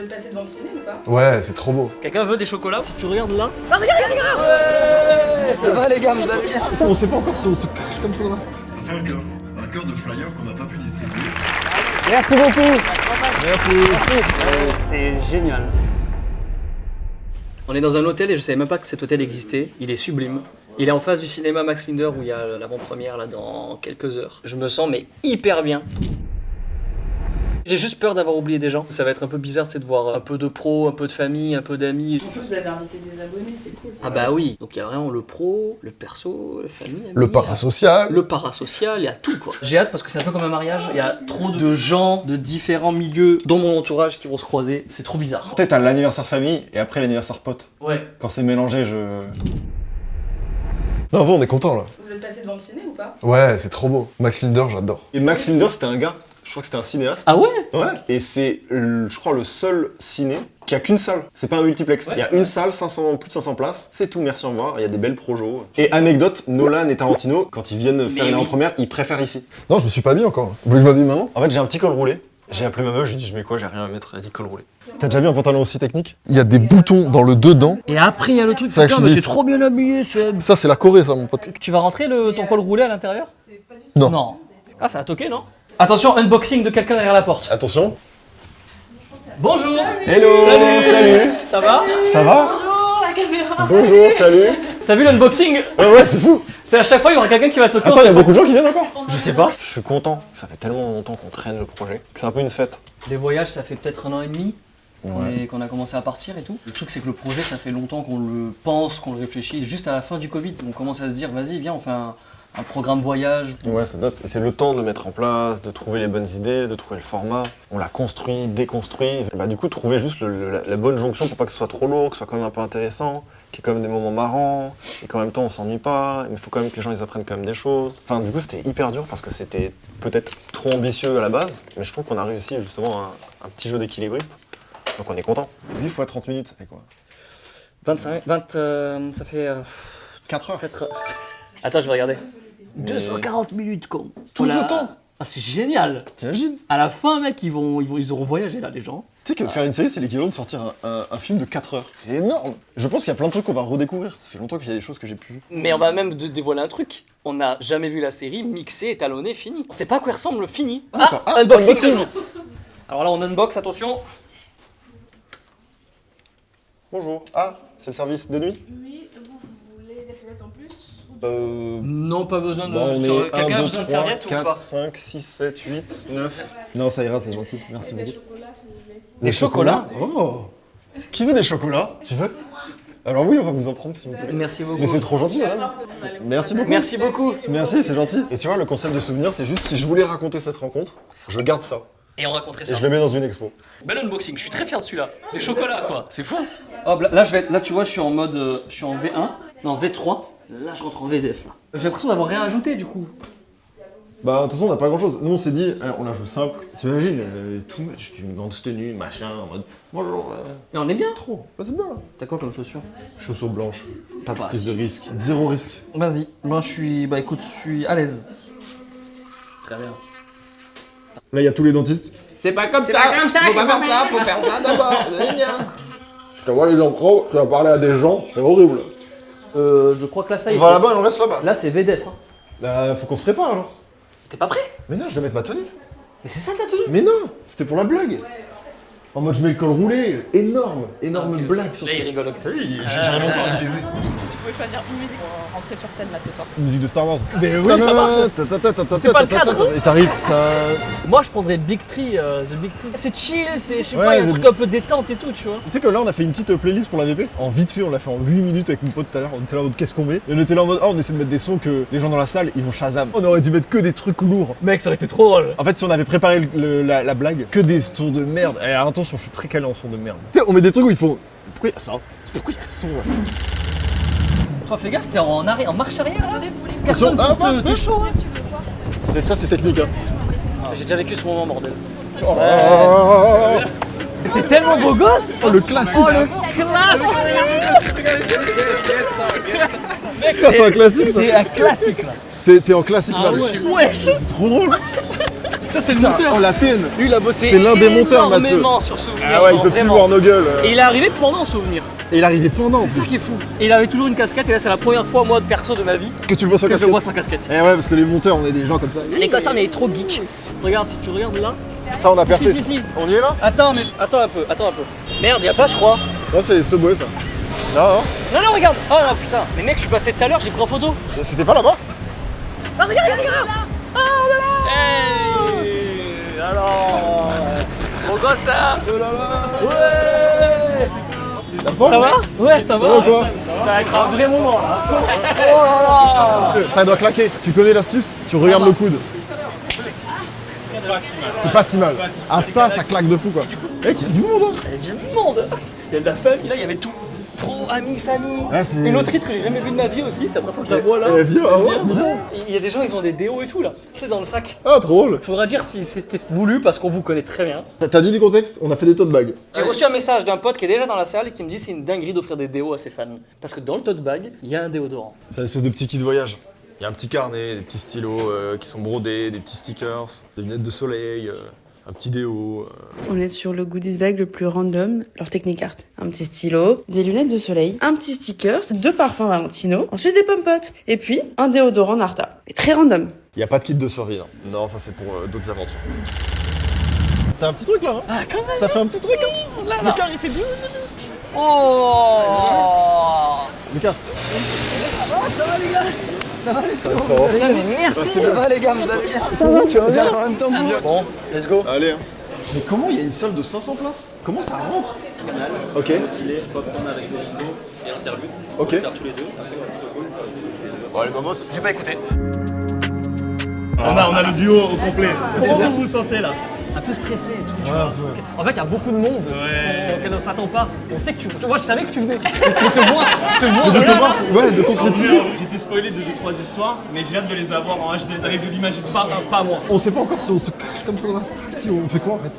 êtes passé devant le ciné ou pas? Ouais, c'est trop beau. Quelqu'un veut des chocolats? Si tu regardes là. Ah, regarde! Ouais. Ça va les gars, vous allez bien? On sait pas encore si on se cache comme ça dans la salle. Ça fait un cœur de flyer qu'on n'a pas pu distribuer. Merci beaucoup. Merci. C'est génial. On est dans un hôtel et je savais même pas que cet hôtel existait. Il est sublime. Il est en face du cinéma Max Linder où il y a l'avant-première là dans quelques heures. Je me sens mais hyper bien. J'ai juste peur d'avoir oublié des gens. Ça va être un peu bizarre de voir un peu de pro, un peu de famille, un peu d'amis. En plus, vous avez invité des abonnés, c'est cool. Ah bah oui. Donc il y a vraiment le pro, le perso, la famille. Le parasocial. Le parasocial, il y a tout quoi. J'ai hâte parce que c'est un peu comme un mariage. Il y a trop de gens de différents milieux dans mon entourage qui vont se croiser. C'est trop bizarre. Peut-être t'as l'anniversaire famille et après l'anniversaire pote. Ouais. Quand c'est mélangé, je... Non, en vrai, on est content là. Vous êtes passé devant le ciné ou pas? Ouais, c'est trop beau. Max Linder, j'adore. Et Max Linder, c'était un gars, je crois que c'était un cinéaste. Ah ouais? Ouais. Et c'est, je crois, le seul ciné qui a qu'une salle. C'est pas un multiplex. Ouais. Il y a une salle, plus de 500 places. C'est tout, merci, au revoir. Il y a des belles projos. Et anecdote, Nolan et Tarantino, quand ils viennent faire une avant-première, ils préfèrent ici. Non, je me suis pas mis encore. Vous voulez que je m'habille maintenant? En fait, j'ai un petit col roulé. J'ai appelé ma meuf, je lui ai dit, je mets quoi? J'ai rien à mettre. Elle a dit col roulé. T'as déjà vu un pantalon aussi technique? Il y a des boutons dans le dedans. Et après il y a le truc, C'est vrai que putain je mais dis- t'es trop bien habillé Seb. Ça, c'est la Corée, ça, mon pote. Tu vas rentrer ton col roulé à l'intérieur? Non. Non. Ah ça a toqué non? Attention, unboxing de quelqu'un derrière la porte. Attention. Bonjour. Hello. Salut. Ça va? Ça va? Bonjour, la caméra! Bonjour, salut. T'as vu l'unboxing? Ouais, c'est fou. C'est à chaque fois il y aura quelqu'un qui va toquer. Attends, il y a beaucoup de gens qui viennent encore? Je sais pas. Je suis content. Ça fait tellement longtemps qu'on traîne le projet que c'est un peu une fête. Les voyages ça fait peut-être 1 an et demi Ouais. qu'on a commencé à partir et tout. Le truc c'est que le projet ça fait longtemps qu'on le pense, qu'on le réfléchit. Juste à la fin du Covid on commence à se dire vas-y viens on fait un programme voyage. Ouais, ça date. Et c'est le temps de le mettre en place, de trouver les bonnes idées, de trouver le format. On l'a construit, déconstruit. Et bah, du coup, trouver juste la bonne jonction pour pas que ce soit trop lourd, que ce soit quand même un peu intéressant, qu'il y ait quand même des moments marrants, et qu'en même temps on s'ennuie pas. Mais il faut quand même que les gens ils apprennent quand même des choses. Enfin, du coup, c'était hyper dur parce que c'était peut-être trop ambitieux à la base, mais je trouve qu'on a réussi justement un petit jeu d'équilibriste. Donc on est content. 10 fois 30 minutes, ça fait quoi? 20, ça fait 4 heures. 4 heures. Attends je vais regarder. 240 minutes con. Tout ce temps? Ah c'est génial. T'imagines? À la fin mec ils auront voyagé là les gens. Tu sais que faire une série, c'est l'équivalent de sortir un film de 4 heures. C'est énorme. Je pense qu'il y a plein de trucs qu'on va redécouvrir. Ça fait longtemps qu'il y a des choses que j'ai pu. Mais on va même dévoiler un truc. On n'a jamais vu la série mixée, étalonnée, finie. On sait pas à quoi elle ressemble, fini. d'accord. Ah, unboxing. unboxing. Alors là on unbox, attention. Bonjour. Ah, c'est le service de nuit? Oui, vous voulez des serviettes en plus? Non pas besoin de... Bon, on est Quelqu'un 1, a 2, besoin de 3, serviette ou 4, pas? 5, 6, 7, 8, 9. Non, ça ira, c'est gentil. Merci Des beaucoup. chocolats, s'il vous plaît. Des chocolats? Oh. Qui veut des chocolats? Tu veux? Alors oui, on va vous en prendre s'il vous plaît. Merci beaucoup. Mais c'est trop gentil, madame. Merci beaucoup. Merci beaucoup. Merci, c'est gentil. Et tu vois, le concept de souvenir, c'est juste si je voulais raconter cette rencontre, je garde ça. Et on raconterait Et ça. je le mets dans une expo. Bel unboxing, je suis très fier de celui-là. Des chocolats quoi, c'est fou. Hop, là tu vois je suis en mode, je suis en V1, non V3. Là je rentre en VDF là. J'ai l'impression d'avoir rien ajouté du coup. Bah, de toute façon, on n'a pas grand chose. Nous, on s'est dit, hein, on la joue simple. T'imagines, tout, j'ai une grande tenue, machin, en mode bonjour. Et on est bien. Trop. Bah, c'est bien. T'as quoi comme chaussure? Chaussures blanches. Pas de Bah, prise de risque. Zéro risque. Vas-y, moi je suis, bah écoute, je suis à l'aise. Très bien. Là, il y a tous les dentistes. C'est pas comme ça. Faut pas faire ça, faut faire ça d'abord. C'est bien. Je te vois les encros, tu vas parler à des gens, c'est horrible. Je crois que là ça y On est. va là-bas et on reste là-bas. Là c'est VDF. Hein. Bah, faut qu'on se prépare alors. T'es pas prêt? Mais non, je dois mettre ma tenue. Mais c'est ça ta tenue? Mais non, c'était pour la blague. En mode, je mets le col roulé. Énorme, énorme Ok. blague sur Là il rigole, ok. Oui, j'arrive encore à le baiser. Tu pouvais choisir une musique pour rentrer sur scène là ce soir. Musique de Star Wars. Mais oui, ça marche. C'est pas le cadre. Et t'arrives, Moi je prendrais Big Tree, The Big Tree. C'est chill, c'est, je sais Ouais, pas, il y a un The- truc un peu détente et tout, tu vois. Tu sais que là, on a fait une petite playlist pour la VP. En vite fait, on l'a fait en 8 minutes avec mon pote tout à l'heure. On était là en mode qu'est-ce qu'on met? Et on était là en mode, on essaie de mettre des sons que les gens dans la salle, ils vont Shazam. On aurait dû mettre que des trucs lourds. Mec, ça aurait été trop drôle. En fait, si on avait préparé la blague, que des sons de merde. Et alors, attention, je suis très calé en sons de merde. Tu sais, on met des trucs où il faut. Pourquoi il y a ça? Pourquoi il y a ce son là? Toi fais gaffe, t'es en marche arrière là. Attendez, vous voulez Personne Ah, pour te, t'es chaud hein. tu veux quoi? Ça, c'est technique, hein. J'ai déjà vécu ce moment bordel. Oh, T'es tellement beau gosse. le classique. Oh le classique. Mec, Ça, c'est un classique, ça. C'est un classique là. T'es en classique Ah là. ouais. Wesh. C'est trop drôle. Ça, c'est le Putain, monteur. oh la TN. Lui, il a bossé C'est l'un des monteurs, Mathieu. énormément sur Souvenir. Ah ouais, il non, peut plus vraiment. voir nos gueules. Et il est arrivé pendant Souvenir. Et il arrivait pendant. C'est ça qui est fou. Et il avait toujours une casquette, et là, c'est la première fois, moi, perso de ma vie, Que tu le vois sans que je casquette. le vois sans casquette. Eh ouais, parce que les monteurs, on est des gens comme ça. Les gosses, on est trop geeks. Regarde, si tu regardes là. Ça, on a percé. Si. On y est là? Attends un peu. Merde, y a pas, je crois. Non, c'est Subway ça. Non, Non, regarde. Oh non, putain. Mais mec, je suis passé tout à l'heure, j'ai pris en photo. non. C'était pas là-bas? Ah, regarde. Ah, là. Hey. Alors. Mon gosse, ça. Oh là là. Ouais. La forme? Ça va? Ouais, ça Ça va. va quoi? Ça va être un vrai moment là. Oh là là. Ça doit claquer. Tu connais l'astuce? Tu regardes le coude. C'est pas si mal. Ah ça claque de fou quoi. Eh, il y a du monde hein. Il y a du monde. Il y a de la famille, là, il y avait tout. Pro, amis, famille. Ouais, c'est- Une autrice que j'ai jamais vue de ma vie aussi, c'est la première fois que je la vois là. Eh, viens, ah ouais, Viens. Il y a des gens, ils ont des déos et tout là. Tu sais, dans le sac. Ah, trop drôle. Faudra dire si c'était voulu parce qu'on vous connaît très bien. T'as dit du contexte? On a fait des tote bags. J'ai reçu un message d'un pote qui est déjà dans la salle et qui me dit c'est une dinguerie d'offrir des déos à ses fans. Parce que dans le tote bag, il y a un déodorant. C'est une espèce de petit kit voyage. Il y a un petit carnet, des petits stylos qui sont brodés, des petits stickers, des lunettes de soleil, un petit déo. On est sur le goodies bag le plus random, leur Technicart. Un petit stylo, des lunettes de soleil, un petit sticker, 2 parfums Valentino, ensuite des pommes-potes, et puis un déodorant Narta. Et très random. Il n'y a pas de kit de survie. Hein. Non, ça c'est pour d'autres aventures. T'as un petit truc là hein? Ah, quand même. Ça fait un petit truc hein. Le car il fait du... Oh. Lucas. Ça va les gars. Ça va les Ça gars, mais merci. Ça va les gars, vous allez bien. Ça va, tu vas bien en même temps. Bon, let's go. Allez hein. Mais comment il y a une salle de 500 places? Comment ça rentre? Ok. Ok. Bon allez Mamos. J'ai pas écouté. On a le duo au complet. Comment vous vous sentez là? Un peu stressé et tout, tu vois. Parce que, en fait, il y a beaucoup de monde auquel on s'attend pas. On sait que tu vois, je savais que tu venais. Mais te voir De là, te voir, là. ouais, de concrétiser. J'ai été spoilé de 2-3 histoires, mais j'ai hâte de les avoir en HD avec de l'imaginaire. Pas moi. On sait pas encore si on se cache comme ça dans la salle, si on fait quoi en fait.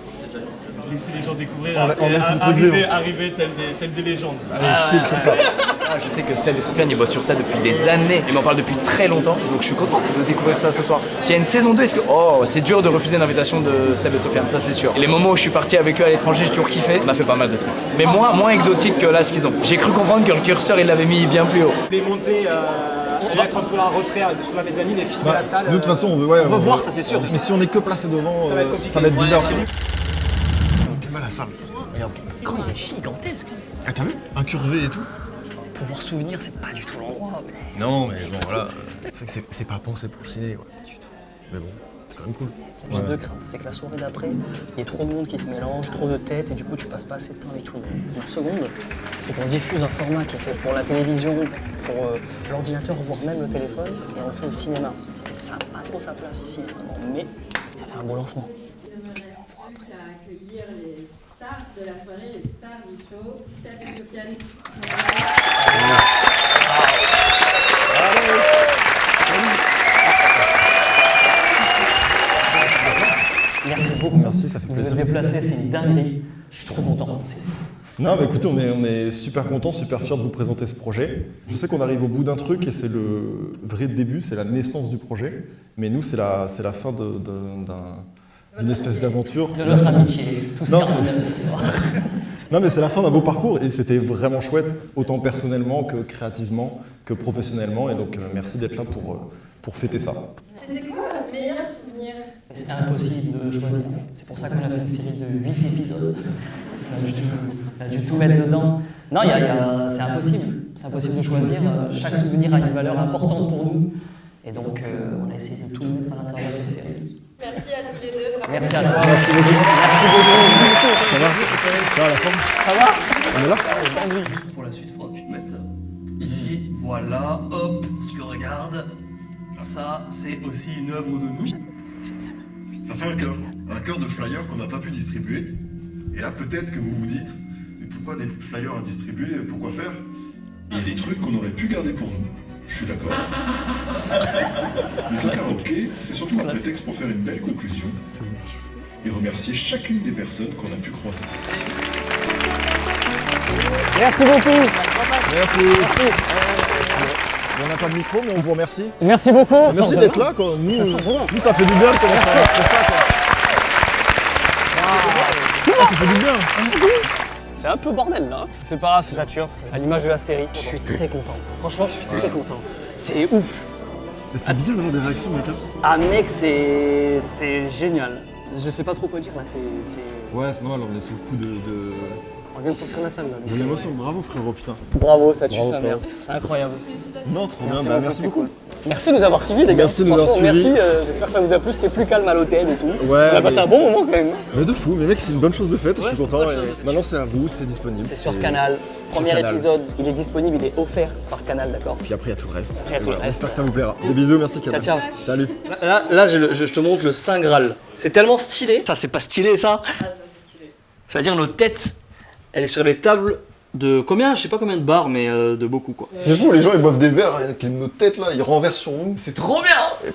Laisser les gens découvrir, On laisse le truc vivre. arriver telles des légendes. Allez, chill comme ça. Ah, je sais que Seb et Sofiane ils bossent sur ça depuis des années. Ils m'en parlent depuis très longtemps, donc je suis content de découvrir ça ce soir. S'il y a une saison 2, est-ce que. Oh, c'est dur de refuser une invitation de Seb et Sofiane, ça c'est sûr. Et les moments où je suis parti avec eux à l'étranger, j'ai toujours kiffé, ça m'a fait pas mal de trucs. Mais moins exotique que là ce qu'ils ont. J'ai cru comprendre que le curseur il l'avait mis bien plus haut. Démonter, être un peu en retrait de ce qu'on avait déjà mis, les filles de la salle. Nous de toute façon on veut, ouais, On va voir, ça c'est sûr. Mais si on est que placé devant, va être compliqué. ça va être bizarre. T'es mal la salle, regarde. Quand il est gigantesque. Ah t'as vu? Incurvé et tout. Pour voir souvenir, c'est pas du tout l'endroit. Non mais bon voilà, c'est que c'est pas pensé pour le ciné quoi. Mais bon, c'est quand même cool. J'ai deux craintes, c'est que la soirée d'après, il y ait trop de monde qui se mélange, trop de têtes, et du coup tu passes pas assez de temps avec tout le monde. La seconde, c'est qu'on diffuse un format qui est fait pour la télévision, pour l'ordinateur, voire même le téléphone, et on le fait au cinéma. Et ça n'a pas trop sa place ici, vraiment, mais ça fait un beau lancement. À accueillir les stars de la soirée, les stars du show, Seb et Sofiane. Merci beaucoup. Merci, ça fait Vous plaisir. êtes déplacés, c'est une dinguerie. Je suis trop content. Non, mais écoutez, on est super contents, super fiers de vous présenter ce projet. Je sais qu'on arrive au bout d'un truc et c'est le vrai début, c'est la naissance du projet. Mais nous, c'est la fin d'une espèce d'aventure. De notre amitié, tout ce Non, qu'on a ce soir. Non, mais c'est la fin d'un beau parcours et c'était vraiment chouette, autant personnellement que créativement, que professionnellement. Et donc, merci d'être là pour fêter ça. C'était quoi votre meilleur souvenir? C'est impossible de choisir. C'est pour ça qu'on a fait une série de 8 épisodes. On a dû tout mettre dedans. Non, c'est impossible. C'est impossible de choisir. Chaque souvenir a une valeur importante pour nous. Et donc, on a essayé de tout mettre à l'intérieur de cette série. Merci à tous les deux. Vraiment. Merci à toi. Merci beaucoup. Merci beaucoup. Ça va? Ça va la forme? Ça va? On est là? Oui, juste pour la suite, il faudra que tu te mettes ici. Voilà, hop, ce que regarde. Ça, c'est aussi une œuvre de nous. Ça fait un cœur de flyers qu'on n'a pas pu distribuer. Et là, peut-être que vous vous dites, mais pourquoi des flyers à distribuer? Pourquoi faire? Il y a des trucs qu'on aurait pu garder pour nous. Je suis d'accord. Mais ce karaoké, c'est surtout un prétexte pour faire une belle conclusion et remercier chacune des personnes qu'on a pu croiser. Merci beaucoup. Merci. On n'a pas de micro, mais on vous remercie. Merci beaucoup. Merci d'être là. Quoi. Nous, ça fait du bien de commencer à faire ça. Quoi. ça fait du bien. C'est un peu bordel là. C'est pas grave, c'est nature, c'est à l'image de la série. Je suis très content. Franchement, je suis très content. C'est ouf. C'est bien d'avoir des réactions, mec. Ah mec, c'est génial. Je sais pas trop quoi dire là, c'est... Ouais, c'est normal, on est sous le coup de On vient de sortir de la salle là. de l'émotion. Bravo, frérot, putain. Bravo, ça tue Bravo, sa frérot. mère. C'est incroyable. Non, trop bien. Merci Bah, beaucoup, merci c'est beaucoup. cool. Merci de nous avoir suivis les gars. Merci de nous avoir Franchement, suivis. Merci, j'espère que ça vous a plu, c'était plus calme à l'hôtel et tout. Ouais, On a passé mais- un bon moment quand même. Mais de fou, mais mec, c'est une bonne chose de faite, Ouais, je suis c'est une content. bonne Et chose de faite. maintenant, c'est à vous, c'est disponible. C'est sur Canal. Premier Canal. épisode, il est disponible, il est offert par Canal, d'accord? Puis après, il y a tout le reste. Après, il y a Et tout le voilà, reste. J'espère que ça vous plaira. Des bisous, merci Canal. Ciao, ciao. Salut. Là je te montre le Saint Graal. C'est tellement stylé. Ça, c'est pas stylé ça. Ah, ça c'est stylé. C'est-à-dire notre tête, elle est sur les tables de combien? Je sais pas combien de bars, mais de beaucoup quoi. C'est fou, les gens ils boivent des verres avec nos têtes là, ils renversent sur nous. C'est trop bien.